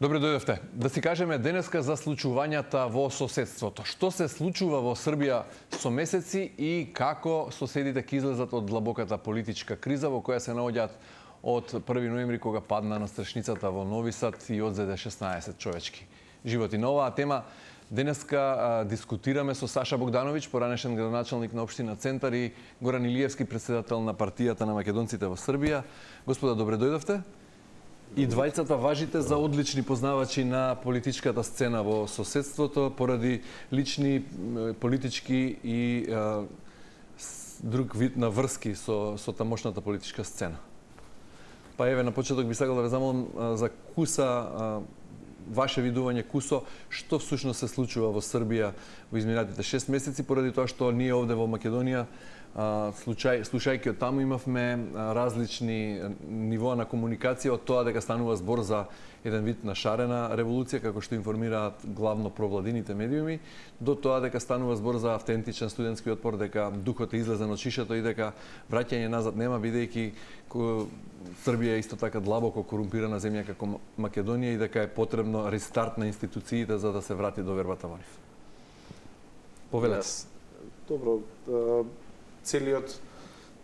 Добре дојдовте. Да си кажеме денеска за случувањата во соседството. Што се случува во Србија со месеци и како соседите ќе излезат од длабоката политичка криза во која се наоѓаат од 1 ноември кога падна настрешницата во Нови Сад и одзеде 16 човечки животи. На оваа тема денеска дискутираме со Саша Богдановиќ, поранешен градоначалник на општина Центар, и Горан Илиевски, председател на партијата на македонците во Србија. Господа, добре дојдовте. И двајцата важите за одлични познавачи на политичката сцена во соседството поради лични, политички и друг вид на врски со тамошната политичка сцена. Па еве, на почеток би сакал да ве замолам за куса, ваше видување кусо, што всушност се случува во Србија во изминатите 6 месеци, поради тоа што ние овде во Македонија, слушајќи од таму, имавме различни нивоа на комуникација, од тоа дека станува збор за еден вид на шарена револуција, како што информираат главно провладините медиуми, до тоа дека станува збор за автентичен студентски отпор, дека духот е излезен од шишето и дека враќање назад нема, бидејќи Србија е исто така длабоко корумпирана земја како Македонија и дека е потребно рестарт на институциите за да се врати довербата во нив. Повелете. Добро,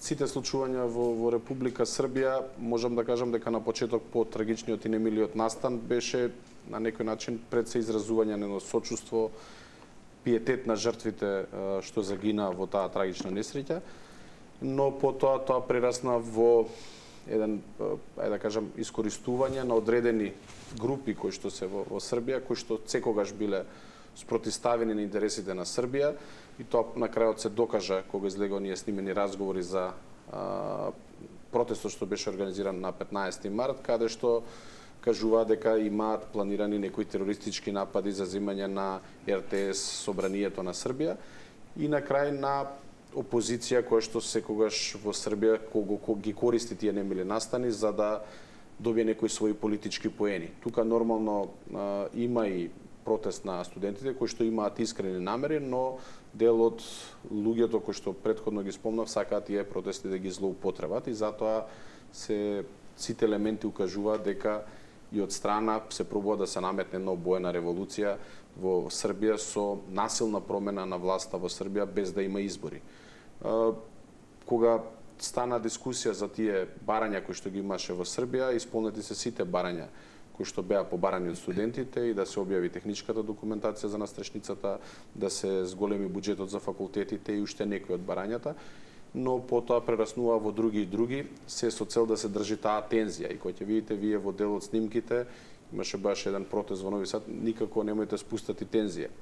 сите случувања во Република Србија, можам да кажам дека на почеток по трагичниот и немилиот настан беше на некој начин пред се изразување на сочувство, пиетет на жртвите што загина во таа трагична несреќа, но потоа тоа прерасна во еден, да кажам, искористување на одредени групи кои што се во Србија, кои што секогаш биле спротивставени на интересите на Србија, и тоа на крајот се докажа кога излегоа ние снимени разговори за протестот што беше организиран на 15 март, каде што кажува дека имаат планирани некои терористички напади за земање на РТС собранието на Србија, и на крај на опозиција која што секогаш во Србија ги користи тие немили настани за да добие некои своји политички поени. Тука нормално има и протест на студентите кои што имаат искрени намери, но дел од луѓето кои што претходно ги спомнав сакаат тие протести да ги злоупотребат, и затоа сите елементи укажуваат дека и од страна се пробува да се наметне една обоена револуција во Србија со насилна промена на власта во Србија без да има избори. Кога стана дискусија за тие барања кои што ги имаше во Србија, исполнети се сите барања кои што беа побарани од студентите, и да се објави техничката документација за настрешницата, да се зголеми буџетот за факултетите и уште некои од барањата, но потоа прераснува во други и други, се со цел да се држи таа тензија. И кој ќе видите вие во дел од снимките, имаше баш еден протест во Нови Сад, никако немојте спустати тензија.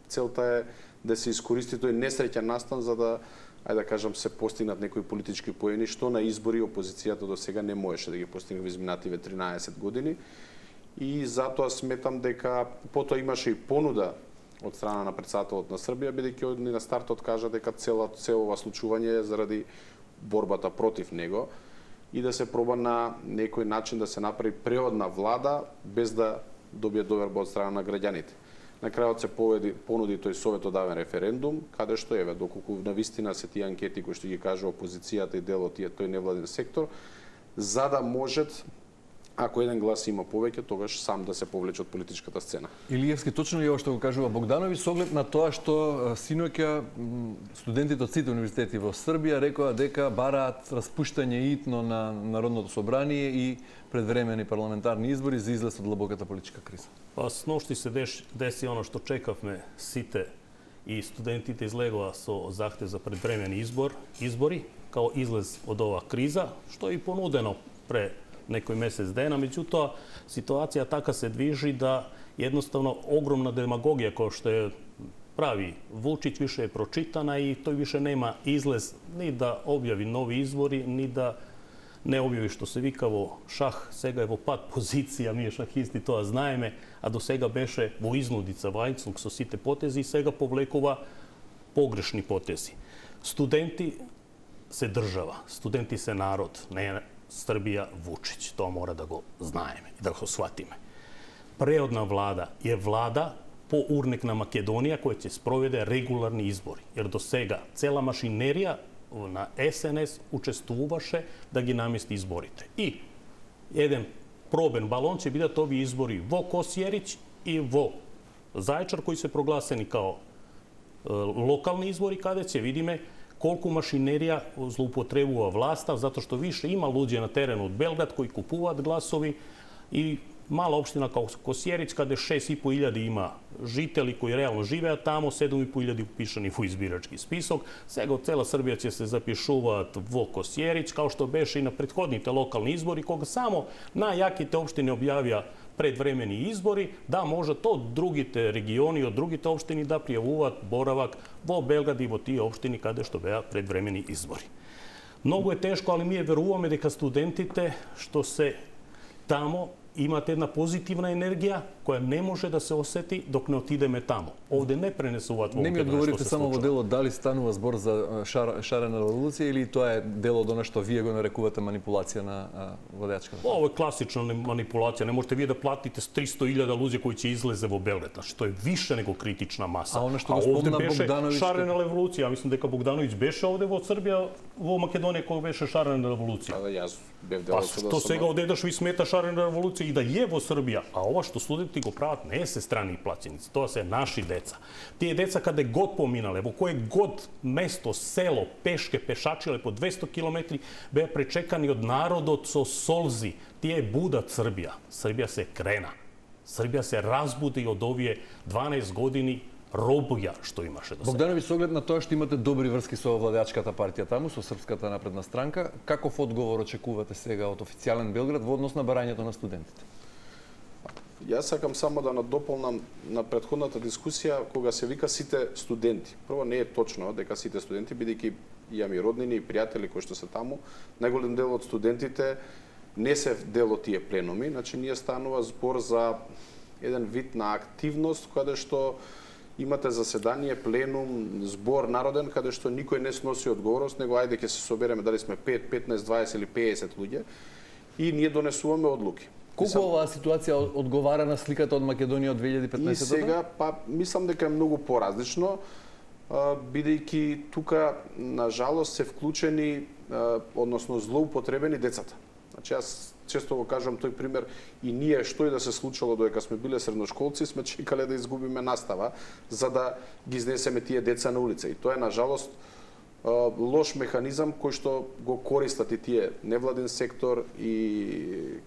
Целта е да се искористи тој несреќен настан за да, да кажам, се постигнат некои политички поени, што на избори опозицијата до сега не можеше да ги постигне во изминативе 13 години. И затоа сметам дека потоа имаше и понуда од страна на председателот на Србија, бидејќи од на стартот кажа дека цело ова случување е заради борбата против него и да се проба на некој начин да се направи преодна влада без да добие доверба од страна на граѓаните. На крајот се понуди тој советодавен референдум, каде што еве доколку навистина се тие анкети кои што ги кажа опозицијата и дел од тој невладен сектор, за да можат, ако еден глас има повеќе, тогаш сам да се повлече од политичката сцена. Илиевски, точно ли ова што го кажува Богдановиќ, со оглед на тоа што синоќа студентите од сите универзитети во Србија рекоа дека бараат распуштање итно на Народното собрание и предвремени парламентарни избори за излез од длабоката политичка криза? Па сношти се деси оно што чекавме сите, и студентите излегоа со захтев за предвремени избори, као излез од оваа криза, што е и понудено пре некој месец дена, меѓутоа ситуација така се движи да едноставно огромна демагогија која што е прави Вучиќ више е прочитана и тој више нема излез ни да објави нови избори, ни да не објави, што се вика во шах, сега е во пат позиција, ние шахисти тоа знаеме, а до сега беше во изнудица, во ајцлук со сите потези, и сега повлекува погрешни потези. Студенти се држава, студенти се народ, не Србија Вучиќ, тоа мора да го знаеме и да го сватиме. Преодна влада е влада по урник на Македонија која ќе спроведе регуларни избори, jer до сега цела машинерија на СНС учествуваше да ги намести изборите. И еден пробен балон ќе бидат овие избори во Косјерич и во Зајчар, кои се прогласени као локални избори, каде ќе видиме колку машинерија злоупотребува власта, затоа што више има луѓе на терен од Белград кои купуваат гласови и мала општина као Косјерич, каде 6.500 има жители кои реално живеат тамо, 7.500 упишани во избирачки список. Сега од цела Србија ќе се запишуваат во Косјерич, као што беше и на претходните локални избори, кога само најаките општини објавија предвремени избори, да можат од другите региони, од другите општини да пријавуваат боравак во Белград и во тие општини каде што беа предвремени избори. Многу е тешко, али ние веруваме дека студентите што се тамо имат една позитивна енергија која не може да се осети док не отидеме тамо. Овде не пренесуваат во Не ми одговорите само во делот дали станува збор за шарена револуција или тоа е дело до нешто вие го нарекувате манипулација на водачката? Ова е класична манипулација. Не можете вие да платите 300.000 луѓе кои ќе излезе во Белград, што е више него критична маса. А она што го спомна Богдановиќ, шарена револуција. Мислам дека Богдановиќ беше овде во Србија, во Македонија кога беше шарена револуција. Да, јас бев дел од Што сега одедаш ви смета шарена револуција и да е во Србија, а ова што студенти го прават не се страни платеници, тоа се наши деца. Тие деца каде год поминале, во кое год место, село, пешке, пешачиле по 200 километри, беа пречекани од народот со солзи. Тие будат Србија. Србија се крена. Србија се разбуди од овие 12 години робија што имаше до сега. Богдановиќ, со оглед на тоа што имате добри врски со владеачката партија таму, со Српската напредна странка, каков одговор очекувате сега од официјален Белград во однос на барањето на студентите? Јас сакам само да надополнам на претходната дискусија кога се вика сите студенти. Прво не е точно дека сите студенти, бидејќи имаме роднини и пријатели кои што се таму, најголем дел од студентите не се дел од тие пленуми, значи ние станува збор за еден вид на активност каде што имате заседание, пленум, збор народен каде што никој не сноси одговорност, него ајде ќе се собереме дали сме 5, 15, 20 или 50 луѓе и ние донесуваме одлуки. Колку оваа ситуација одговара на сликата од Македонија од 2015 И сега, мислам дека е многу поразлично, бидејќи тука, на жалост, се вклучени, односно злоупотребени децата. Значи, јас често го кажам тој пример, и ние што и да се случило додека сме биле средношколци, сме чекале да изгубиме настава, за да ги изнесеме тие деца на улица. И тоа е, на жалост, лош механизам кој што го користат и тие невладин сектор и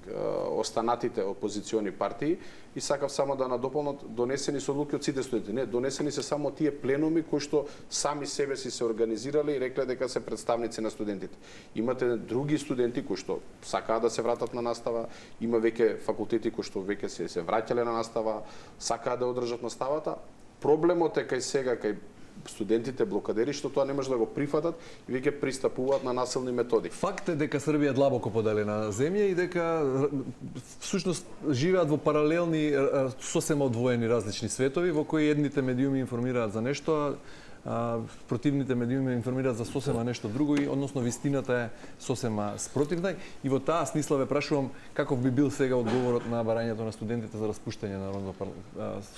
останатите опозициони партии. И сакав само да надополнат, донесени се одлуки од сите студенти. Не, донесени се само тие пленуми кои што сами себе си се организирале и рекле дека се представници на студентите. Имате други студенти кои што сакаат да се вратат на настава, има веќе факултети кои што веќе се враќале на настава, сакаат да одржат наставата. Проблемот е кај сега, кај студентите блокадери, што тоа не може да го прифатат и веќе пристапуваат на насилни методи. Факт е дека Србија е длабоко поделена земја и дека всушност живеат во паралелни, сосема одвоени различни светови во кои едните медиуми информираат за нешто, а противните медиуми информираат за сосема нешто друго и односно вистината е сосема спротивна. И во таа смисла ве прашувам каков би бил сега одговорот на барањето на студентите за распуштање на Народно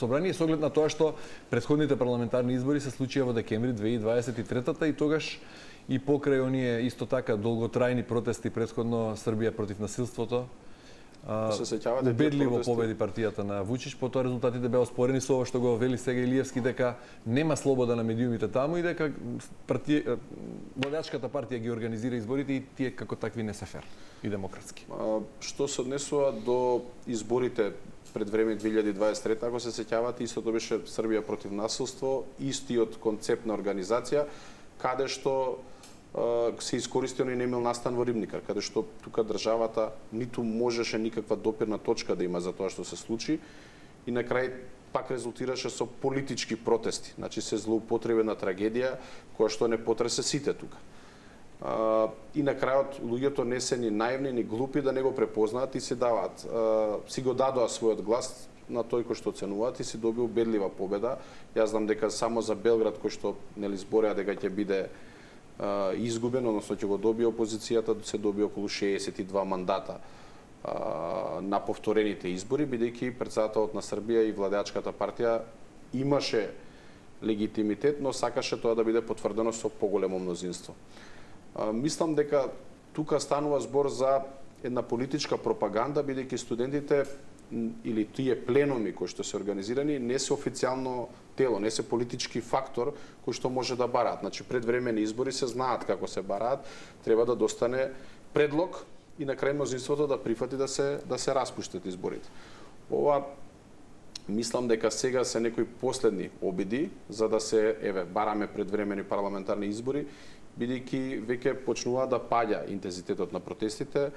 собрание со оглед на тоа што претходните парламентарни избори се случија во декември 2023 и тогаш и покрај оние исто така долготрајни протести претходно Србија против насилството. Убедливо победи партијата на Вучич, потоа резултатите беа оспорени со ова што го вели сега Илиевски, дека нема слобода на медиумите таму и дека владачката партија ги организира изборите и тие како такви не се фер и демократски. Што се однесува до изборите пред време 2023, ако се сеќавате, истото беше Србија против насилство, истиот концепт на организација, каде што се искористено и немил настан во Рибникар, каде што тука државата ниту можеше никаква допирна точка да има за тоа што се случи и на крај пак резултираше со политички протести. Значи се злоупотребена трагедија која што не потресе сите тука. И на крајот луѓето не се ни наивни ни глупи да не го препознаат и си даваат, си го дадоа својот глас на тој кој што оценуваат и си доби убедлива победа. Јас знам дека само за Белград кој што нели збореа дека ќе биде изгубен, односно ќе го добие опозицијата, се добие околу 62 мандата на повторените избори, бидејќи претседателот на Србија и владеачката партија имаше легитимитет, но сакаше тоа да биде потврдено со поголемо мнозинство. Мислам дека тука станува збор за една политичка пропаганда, бидејќи студентите или тие пленуми кои што се организирани не се официјално тело, не се политички фактор кој што може да бараат. Значи предвремени избори се знаат како се бараат, треба да достане предлог и на крај мнозинството да прифати да се распуштат изборите. Ова мислам дека сега се некои последни обиди за да се бараме предвремени парламентарни избори, бидејќи веќе почнува да паѓа интензитетот на протестите.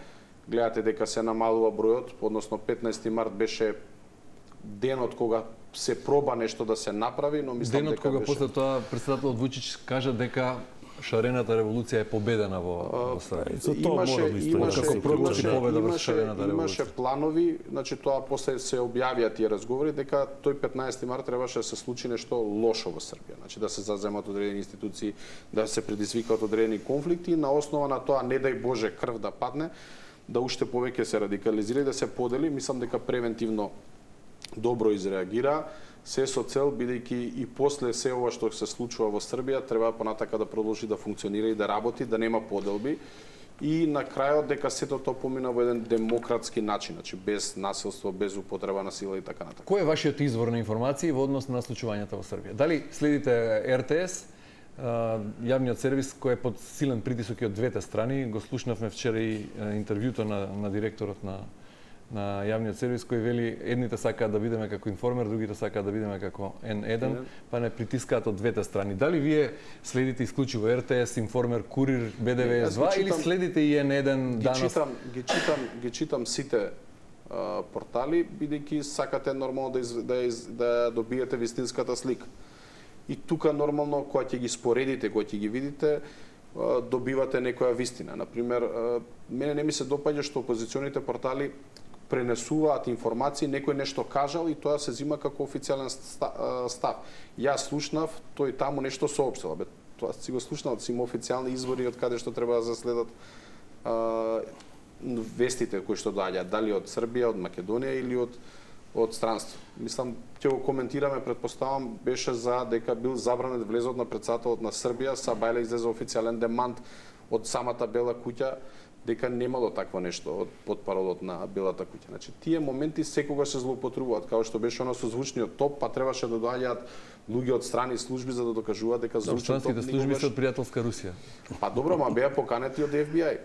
Гледате дека се намалува бројот, односно 15 март беше денот кога се проба нешто да се направи, но мислам денот дека кога беше... после тоа претседателот Вучич кажа дека шарената револуција е победена во Србија. За тоа мора да имаше планови, значи тоа после се објавија тие разговори дека тој 15 март требаше да се случи нешто лошо во Србија, значи да се заземат одредени институции, да се предизвикаат одредени конфликти, на основа на тоа не дај Боже крв да падне, да уште повеќе се радикализира и да се подели. Мислам дека превентивно добро изреагира, се со цел, бидејќи и после се ова што се случува во Србија, треба понатака да продолжи да функционира и да работи, да нема поделби и на крајот дека сето тоа помина во еден демократски начин, значи без насилство, без употреба на сила и така натаму. Кој е вашиот извор на информации во однос на случувањата во Србија? Дали следите РТС, јавниот сервис кој е под силен притисок и од двете страни? Го слушнавме вчера и интервјуто на директорот на јавниот сервис кој вели едните сакаат да бидеме како информер, другите сакаат да бидеме како N1, па не притискаат од двете страни. Дали вие следите исклучиво РТС, информер, Курир, БДВС2 или следите и N1 данас? Ги читам сите портали, бидејќи сакате нормално да добиете вистинската слика. И тука нормално кога ќе ги споредите, кога ќе ги видите, добивате некоја вистина. Например, мене не ми се допаѓа што опозиционите портали пренесуваат информации, некој нешто кажал и тоа се зима како официјален став. Јас слушнав, тој таму нешто соопштил. Тоа си го слушнав, си има официјални извори од каде што треба да заследат вестите кои што доаѓаат, дали од Србија, од Македонија или од странство. Мислам, ќе го коментираме, претпоставам, беше за дека бил забранет влезот на претседателот на Србија, Сабајле излезе официјален демант од самата Бела куќа дека немало такво нешто под паролот на Белата куќа. Значи, тие моменти секогаш се злоупотребуваат, како што беше оно со звучниот топ, па требаше да доаѓаат луѓе од страни служби за да докажуваат дека звучниот топ служби се од пријателска Русија. Па добро, ма беа поканети од FBI.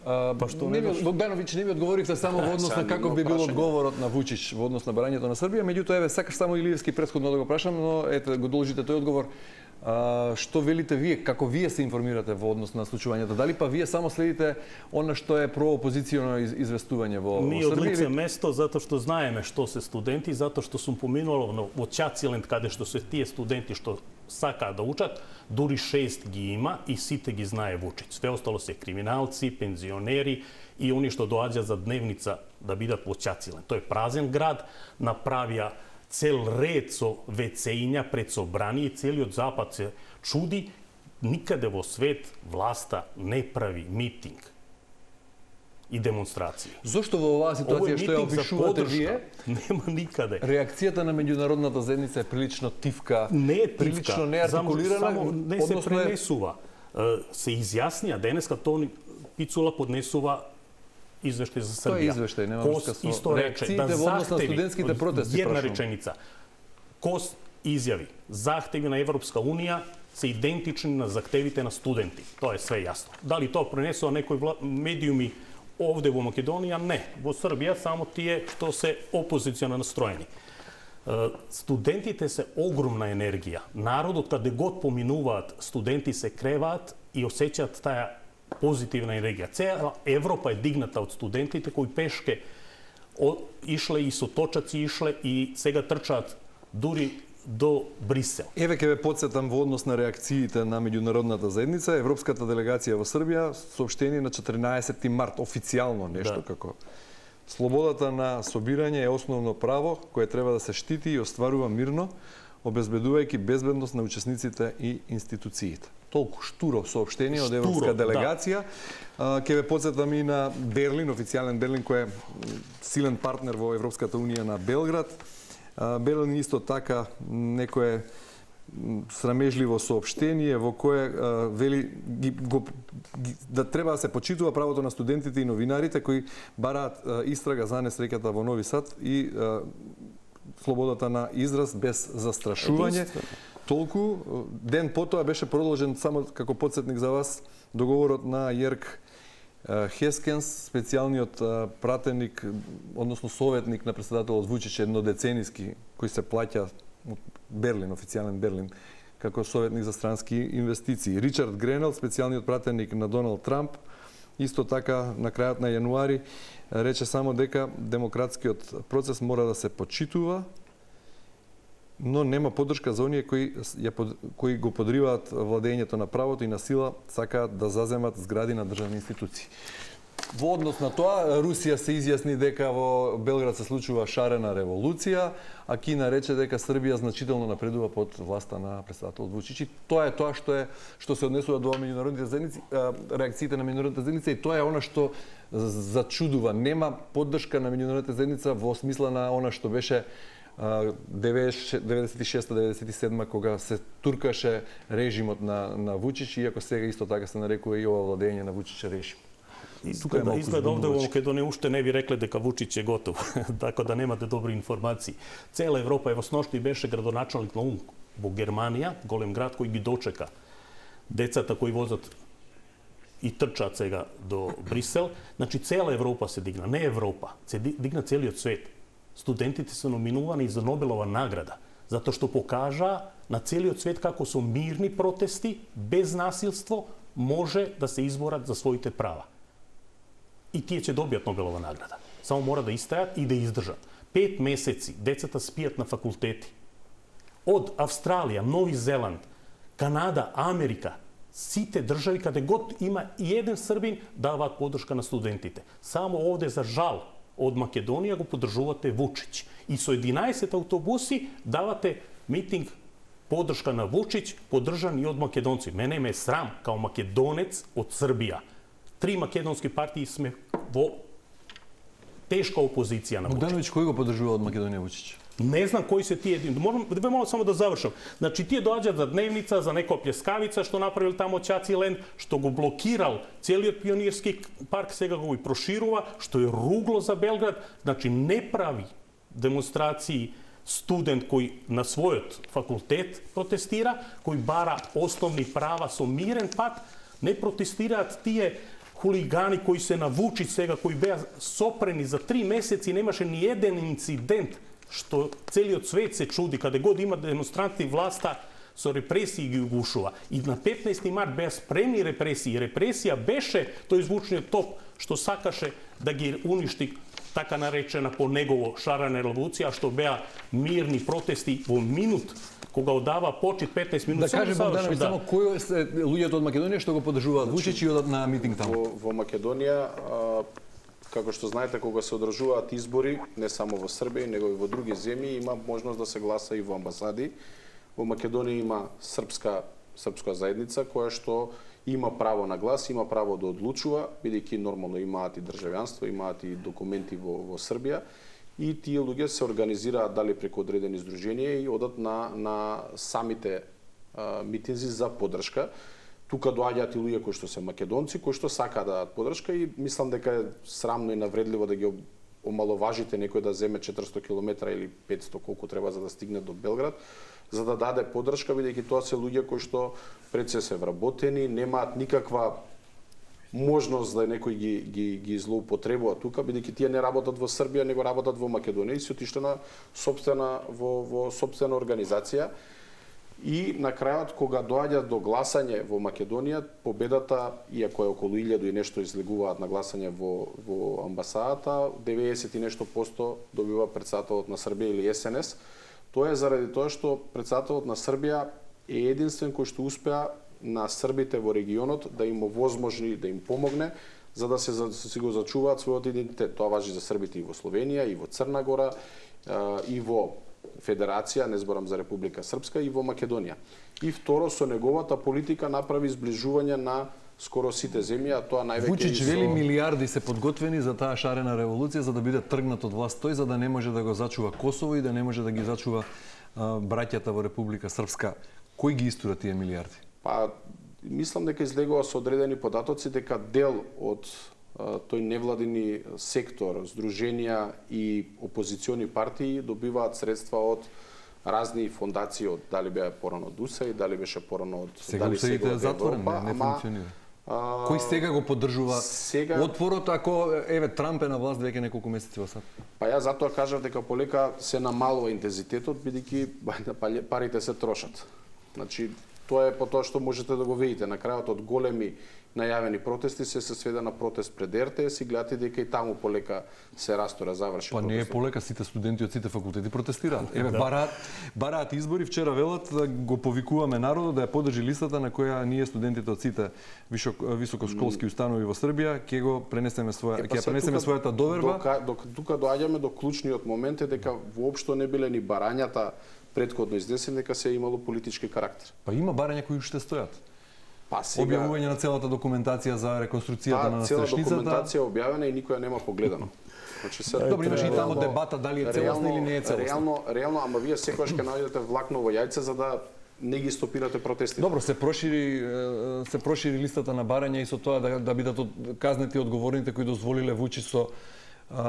Па што Богдановиќ не ми одговоривте само во однос на каков би бил одговорот на Вучич во однос на барањето на Србија, меѓутоа еве сакаш само Иливски претходно да го прашам, но ете го должите тој одговор. Што велите вие, како вие се информирате во однос на случувањата? Дали па вие само следите она што е проопозиционо известување во Србија? Ние од лице место затоа што знаеме што се студенти, затоа што сум поминувал во Чациленд каде што се тие студенти што сакаат да учат, дури 6 ги има и сите ги знае Вучич. Све остало се криминалци, пензионери и они што доаѓаат за дневница да бидат во Чациленд. Тој е празен град, направија цел ред со вецеиња пред собрани и целиот запад се чуди, никаде во свет власта не прави митинг и демонстрации. Зошто во оваа ситуација што ја опишувате вие, нема никаде. Реакцијата на меѓународната заедница е прилично тивка, Не е тивка, прилично неартикулирана, само не се пренесува. Се изјаснија денеска тоа Пицула поднесува извештај за Србија. Тоа е извештај, нема врска со реакциите во однос на студентските протести. Една реченица. Кос изјави, захтеви на Европска Унија се идентични на захтевите на студенти. Тоа е све јасно. Дали тоа пренесува некои медиуми овде во Македонија? Не. Во Србија само тие што се опозиционо настроени. Студентите се огромна енергија. Народот каде год поминуваат, студенти се креваат и осеќаат таа позитивна енергија. Цела Европа е дигната од студентите кои пешке ишле и со точаци ишле и сега трчаат дури до Брисел. Еве ќе ве потсетам во однос на реакциите на меѓународната заедница. Европската делегација во Србија соопштение на 14 март официјално нешто како слободата на собирање е основно право кое треба да се штити и остварува мирно, обезбедувајќи безбедност на учесниците и институциите. Толку штуро соопштение од Европска делегација. Ќе ве потсетам и на Берлин, официјален Берлин кој е силен партнер во Европската унија на Белград. Берлин исто така некое срамежливо соопштение во кое вели да треба да се почитува правото на студентите и новинарите кои бараат истрага за несреќата во Нови Сад и слободата на израз без застрашување. Толку ден потоа беше продолжен, само како потсетник за вас, договорот на Јерк Хескенс, специјалниот пратеник, односно советник на председателот Вучич, еднодеценијски, кој се плаќа од Берлин, официјален Берлин, како советник за странски инвестиции. Ричард Гренел, специјалниот пратеник на Доналд Трамп, исто така на крајот на јануари рече само дека демократскиот процес мора да се почитува, но нема поддршка за оние кои го подриваат владењето на правото и на сила, сакаат да заземат згради на државни институции. Во однос на тоа, Русија се изјасни дека во Белград се случува шарена револуција, а Кина рече дека Србија значително напредува под власта на председателот Вучич. И тоа е тоа што се однесува до меѓународните заедници, реакциите на меѓународната заедница, и тоа е она што зачудува. Нема поддршка на меѓународната заедница во смисла на она што беше 96-97 кога се туркаше режимот на Вучич, иако сега исто така се нарекува и ова владење на Вучич режим. Изгледа овде во Македонија уште не ви рекле дека Вучич е готов, така да немате добри информации. Цела Европа, ево сношти беше градоначалник на Улм во Германија, голем град кој ги дочека децата кои возат и трчаат сега до Брисел. Значи цела Европа се дигна, не Европа, се дигна целиот свет. Студентите се номинувани за Нобелова награда, затоа што покажа на целиот свет како со мирни протести, без насилство, може да се изборат за своите права. И тие ќе добијат Нобелова награда. Само мора да истајат и да издржат. 5 месеци децата спијат на факултети. Од Австралија, Нови Зеланд, Канада, Америка, сите држави каде год има и еден србин даваат поддршка на студентите. Само овде за жал од Македонија го поддржувате Вучич. И со 11 автобуси давате митинг поддршка на Вучич, поддржан и од македонци. Мене ме е срам, као македонец од Србија. 3 македонски партии сме во тешка опозиција на Вучич. Богдановиќ, кој го поддржува од Македонија Вучич? Не знам кои се тие. Морам само да завршам. Значи, тие доаѓаат за дневница, за некоја плескавица што направил тамо Ќаци Лен, што го блокирал целиот пионирски парк, сега го и проширува, што е ругло за Белград. Значи, не прави демонстрации студент кој на својот факултет протестира, кој бара основни права со мирен пат, не протестираат тие хулигани кои се навучи сега, кои беа сопрени за 3 месеци, немаше ни еден инцидент, што целиот свет се чуди, каде год има демонстранти, власта со репресии ги угушува. И на 15 март беа спремни репресии. Репресија беше тој звучниот топ што сакаше да ги уништи така наречена по негово шарена револуција, што беа мирни протести во минут, кога одава почит 15 минути. Да кажем, Богдановиќ, само кои се луѓето од Македонија што го поддржуваат Вучич и одат на митинг таму? Во Македонија, како што знаете, кога се одржуваат избори, не само во Србија, него и во други земји, има можност да се гласа и во амбасади. Во Македонија има српска заедница која што има право на глас, има право да одлучува, бидејќи нормално имаат и државјанство, имаат и документи во Србија. И тие луѓе се организираат дали преку одредени здруженија и одат на самите митинзи за поддршка. Тука доаѓаат и луѓе кои што се македонци, кои што сакаат да дадат поддршка, и мислам дека е срамно и навредливо да ги омаловажите некој да земе 400 км или 500 колку треба за да стигне до Белград, за да даде поддршка, бидејќи тоа се луѓе кои што пред се вработени, немаат никаква можност да некој ги злоупотребува тука, бидејќи тие не работат во Србија, него работат во Македонија и се отиште на во сопствена организација. И на крајот, кога доаѓа до гласање во Македонија, победата, иако е околу 1000 и нешто излегуваат на гласање во амбасадата, 90 и нешто % добива председателот на Србија или СНС. Тоа е заради тоа што председателот на Србија е единствен кој што успеа на србите во регионот да им овозможни, да им помогне, за да се го зачуваат својот идентитет. Тоа важи за србите и во Словенија, и во Црна Гора, и во Федерација, не зборам за Република Српска, и во Македонија. И второ, со неговата политика направи зближување на скоро сите земји, а тоа највеќе Вучич вели милиарди се подготвени за таа шарена револуција, за да биде тргнат од власт тој, за да не може да го зачува Косово и да не може да ги зачува браќата во Република Српска. Кој ги истура тие милиарди? Па, мислам дека излегува со одредени податоци дека дел од тој невладини сектор, здруженија и опозициони партии добиваат средства од разни фондации, од дали беа порано од УСАИД, дали беше порано од Сега дали УСАИД е затворен, Европа, не ама функционира. Кој сега го поддржува сега- отворот ако еве Трамп е на власт веќе неколку месеци во САД? Па ја затоа кажав дека полека се намалува интензитетот бидејќи парите се трошат. Значи тоа е по тоа што можете да го видите на крајот од големи најавени протести се сведе на протест пред РТС и гледате дека и таму полека се растора заврши. Па не е протестот. полека, сите студенти од сите факултети протестираат. Еве бараат избори, вчера велат да го повикуваме народот да ја поддржи листата на која ние студентите од сите високошколски установи во Србија ќе го пренесеме Па ќе пренесеме својата доверба. Тука доаѓаме до клучниот момент е дека воопшто не биле ни барањата претходно изнесени, дека се имало политички карактер. Па има барања кои уште стојат. Па сега Објавување на целата документација за реконструкцијата на цела настрешницата. документација е објавена и никој ја нема погледано. Значи се Добро, имаше и таму дебата дали е целосна или не е целосна. Реално, ама вие секогаш ќе наоѓате влакно во јајце за да не ги стопирате протестите. Добро, се прошири листата на барања и со тоа да бидат казнети одговорните кои дозволиле Вучич со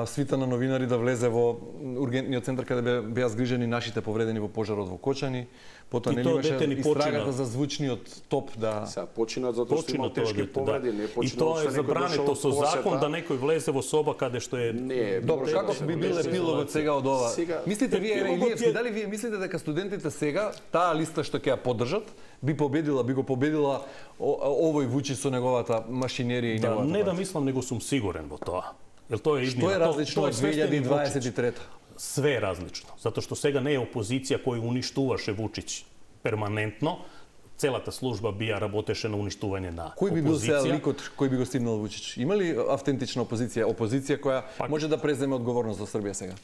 свита на новинари да влезе во ургентниот центар каде беа згрижени нашите повредени во пожарот во Кочани. Потоа И нели тоа имаше дете ни истрагата почина. за звучниот топ да Сега почина затоа што има тешки повреди, не И почина тоа е што некој забрането дошол со од посета. закон да некој влезе во соба каде што е Не, Добро, каков би бил епилогот сега од ова? Сега- Мислите вие, Епилогот Илиевски, е- дали вие мислите дека студентите сега таа листа што ќе ја поддржат би го победила овој Вучич со неговата машинерија и Да, неговата не да партија? мислам, него сум сигурен во тоа. Јер тоа е Што иднина. е различно Тоа од свестен и Вучич. 2023? Све е различно, затоа што сега не е опозиција која уништуваше Вучич перманентно, целата служба работеше на уништување на Кој би бил сега опозиција. ликот кој би го стимнал Вучич? Има ли автентична опозиција која може да преземе одговорност за Србија сега?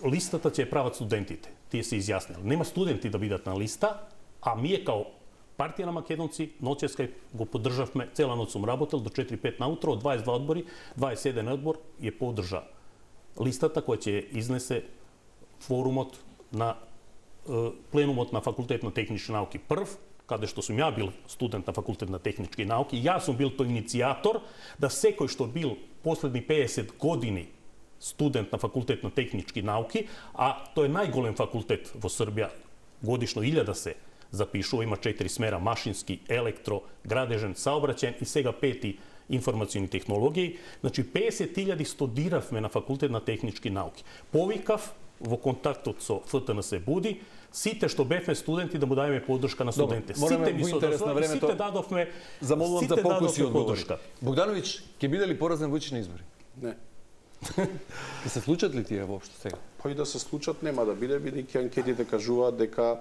Листата ќе ја прават студентите. Тие се изјаснили. Нема студенти да бидат на листа, а ние као партија на македонци ноќеска го поддржавме, цела ноќ сум работел до 4-5 наутро, од 22 одбори, 21 одбор ја поддржа листата која ќе изнесе форумот на пленумот на Факултет на технички науки прв, каде што сум ја бил студент на Факултет на технички науки, јас сум бил тој иницијатор да секој што бил последни 50 години студент на Факултет на технички науки, а тој е најголем факултет во Србија, годишно 1000 се запишува, има 4 смера: машински, електро, градежен, саобраќајен и сега 5 информациони технологии. Значи 50.000 студиравме на Факултет на технички науки. Повикав во контактот со ФТНС Буди сите што бевме студенти да му дајме поддршка на студентите. Мораме Сите во интерес на времето. сите дадовме, Замолувам за покуси одговори. поддршка. Богдановиќ, ќе биде ли поразен Вучич на избори? Не. Ќе се случат ли тие воопшто сега? Па и да се случат нема да биде, бидејќи анкетите кажуваат дека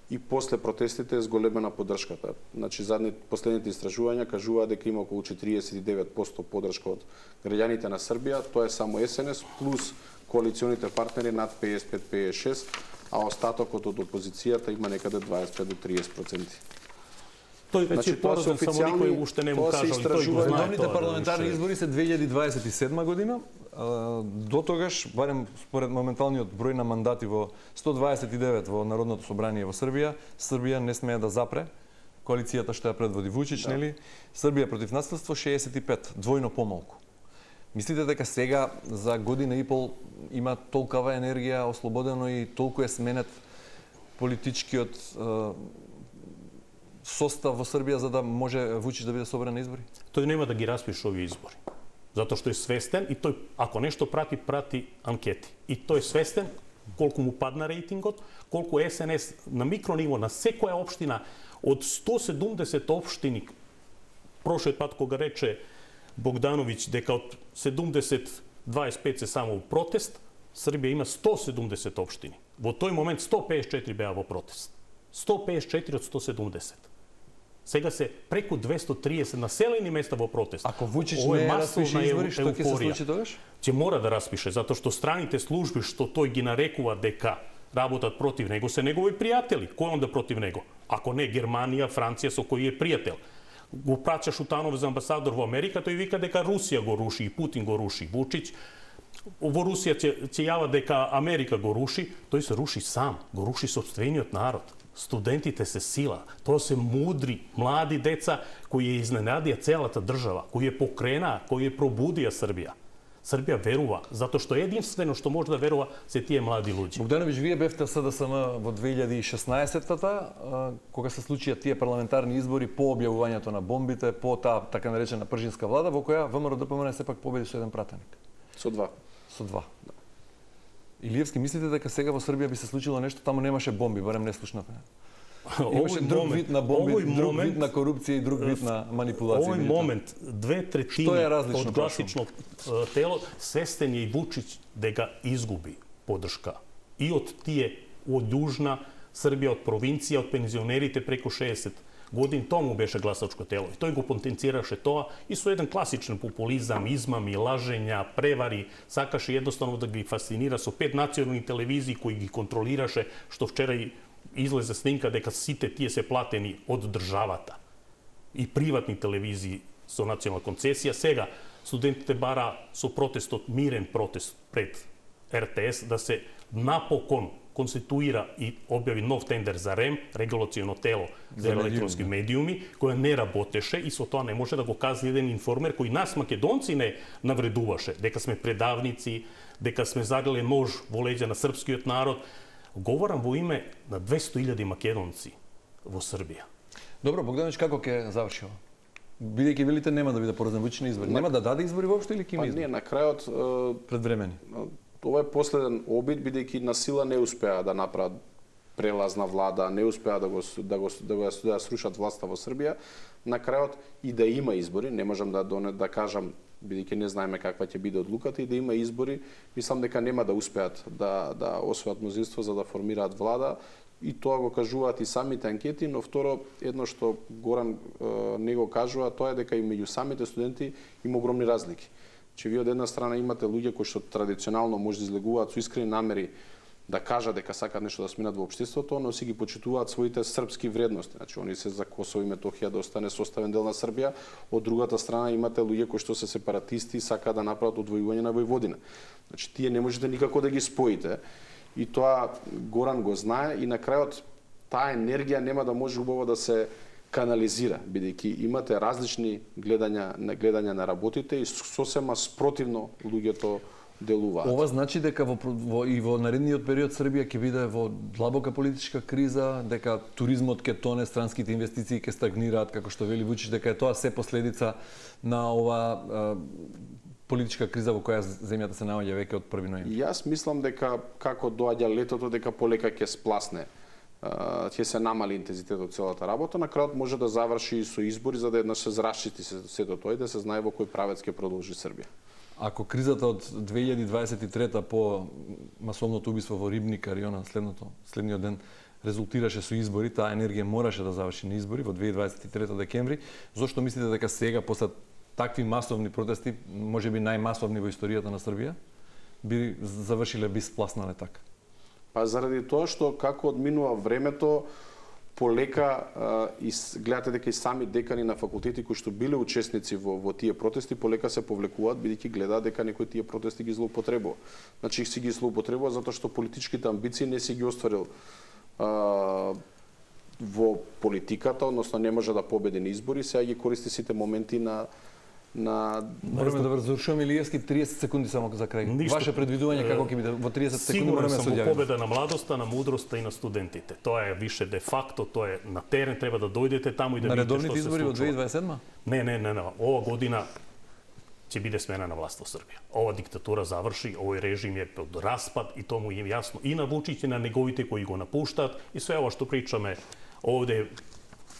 и после протестите е зголемена поддршката. Значи последните истражувања кажуваат дека има околу 49% поддршка од граѓаните на Србија, тоа е само СНС плюс коалиционите партнери над 55-56, а остатокот од опозицијата има некаде 25 до 30%. Тој веќе Значи, е поразен, само никој уште не му тоа се кажал и тој го истражувања. знае. Редовните тоа, парламентарни уште. избори се 2027 година. До тогаш, барем според моменталниот број на мандати во 129 во Народното собрание во Србија, Србија не смее да запре. Коалицијата што ја предводи Вучич, нели? Србија против наследство 65, двојно помалку. Мислите дека сега за година и пол има толкава енергија ослободено и толку е сменет политичкиот состав во Србија за да може Вучич да биде собран на избори? Тој нема да ги распише овие избори. Затоа што е свестен и тој, ако нешто прати анкети. И тој е свестен колку му падна рейтингот, колку СНС на микрониво, на секоја општина, од 170 општини, прошлиот пат кога рече Богдановиќ дека од 70 25 се само во протест, Србија има 170 општини. Во тој момент 154 беа во протест. 154 од 170. Сега се преку 230 населени места во протест. Ако Вучич Ова е не масовна распише избори, што ќе се еуфорија. случи тогаш? Ќе мора да распише, затоа што страните служби што тој ги нарекува дека работат против него се негови пријатели. Кој онда против него? Ако не Германија, Франција со кој е пријател. Го праќа Шутанов за амбасадор во Америка, тој вика дека Русија го руши и Путин го руши. Вучич во Русија ќе јава дека Америка го руши, тој се руши сам, го руши сопствениот народ. Студентите се сила. Тоа се мудри, млади деца кои ја изненадија целата држава, кои ја покренаа, кои ја пробудија Србија. Србија верува, затоа што единствено што може да верува се тие млади луѓе. Богдановиќ, вие бевте СДСМ во 2016-та, кога се случија тие парламентарни избори по објавувањето на бомбите, по таа така наречена пржинска влада, во која ВМРО-ДПМН сепак победи со еден пратеник. Со два. Со два. Илиевски, мислите дека сега во Србија би се случило нешто? Таму немаше бомби, барем не слушнавме. Имаше друг вид на бомби, друг вид на корупција и друг вид на манипулација. Овој момент, 2/3 од гласично тело, свестен е и Вучиć дека изгуби поддршка. И од тие од Јужна Србија, од провинција, од пензионерите преку 60 години, тому беше гласачко тело. И тој го потенцираше тоа и со еден класичен популизам, измами, лажења, превари, сакаше едноставно да ги фасцинира со 5 национални телевизии кои ги контролираше, што вчера и излезе снимка дека сите тие се платени од државата. И приватни телевизии со национална концесија. Сега студентите бара со протестот, мирен протест пред РТС, да се напокон конституира и објави нов тендер за РЕМ, регулационо тело за електронски медиуми, која не работеше и со тоа не може да го казва еден информер кој нас македонци не навредуваше, дека сме предавници, дека сме загнале нож во леѓа на српскиот народ. Говорам во име на 200.000 македонци во Србија. Добро, Богдановиќ, како ќе заврши ова? Бидејќи велите нема да биде поразен Вучиć на избори. Нема да даде избори воопшто или ќе има избори? Не, на крајот предвремени. Ова е последен обид, бидејќи на сила не успеа да направат прелазна влада, не успеа да срушат власта во Србија. На крајот и да има избори, не можам да кажам, бидејќи не знаеме каква ќе биде одлуката, и да има избори, мислам дека нема да успеат да освојат мнозинство за да формираат влада. И тоа го кажуваат и самите анкети, но второ, едно што Горан не го кажува, тоа е дека и меѓу самите студенти има огромни разлики. Че вие од една страна имате луѓе кои што традиционално може да излегуваат со искрени намери да кажат дека сакаат нешто да сменат во општеството, но си ги почитуваат своите српски вредности. Значи, они се за Косово и Метохија да остане составен дел на Србија. Од другата страна имате луѓе кои што се сепаратисти и сакаат да направат одвојување на Војводина. Значи, тие не можете никако да ги споите. И тоа Горан го знае и на крајот таа енергија нема да може убаво да се канализира, бидејќи имате различни гледања на работите и сосема спротивно луѓето делуваат. Ова значи дека во наредниот период Србија ќе биде во длабока политичка криза, дека туризмот ќе тоне, странските инвестиции ќе стагнираат, како што вели Вучиć, дека е тоа се последица на ова политичка криза во која земјата се наоѓа веќе од 1 ноември. Јас мислам дека како доаѓа летото, дека полека ќе спласне, ќе се намали интензитетот целата работа, на крајот може да заврши со избори за да еднаш се зрашчити сето тоа и да се знае во кој правец ќе продолжи Србија. Ако кризата од 2023 по масовното убиство во Рибник, Ариона, следниот ден резултираше со избори, таа енергија мораше да заврши на избори во 2023 декември, зошто мислите дека сега после такви масовни протести, можеби најмасовни во историјата на Србија, би завршиле, би спласнале така? Па заради тоа што како одминува времето, полека гледате дека и сами декани на факултети кои што биле учесници во тие протести, полека се повлекуваат, бидејќи гледаат дека некои тие протести ги злоупотребува. Значи си ги злоупотребува затоа што политичките амбиции не си ги остварил во политиката, односно не може да победи на избори, сега ги користи сите моменти на Мораме да завршуваме, Илиевски, 30 секунди само за крај. Ваше предвидување како ќе биде во 30 секунди? Сигурен сум во победа на младоста, на мудроста и на студентите. Тоа е више де факто, тоа е на терен, треба да дојдете таму и да видите што се случува. На редовните избори во 2027? Не. Ова година ќе биде смена на власт во Србија. Ова диктатура заврши, овој режим е под распад и тоа му е јасно и на Вучиć и на неговите кои го напуштаат и све ова што причаме овде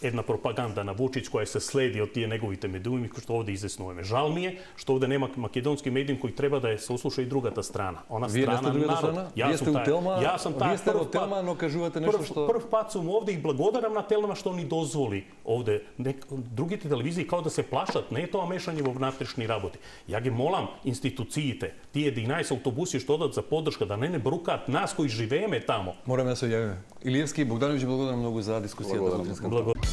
една пропаганда на Вучиć која се следи од тие неговите медиуми кои што овде изяснуваме. Жал ми е што овде нема македонски медиум кој треба да се ослуша и другата страна. Она Вие страна на народ. Вие сте у Телма, Јас сум таа. Вие сте во Телма, но кажувате нешто што прв пат сум овде и благодарам на Телма што ни дозволи овде другите телевизии као да се плашат, не е тоа мешање во внатрешни работи. Ја ги молам институциите, тие 11 автобуси што одат за поддршка да не брукаат нас кои живееме тамо. Мораме да се јавиме. Илиевски, Богдановиќ, благодарам многу за дискусијата. Благодарам.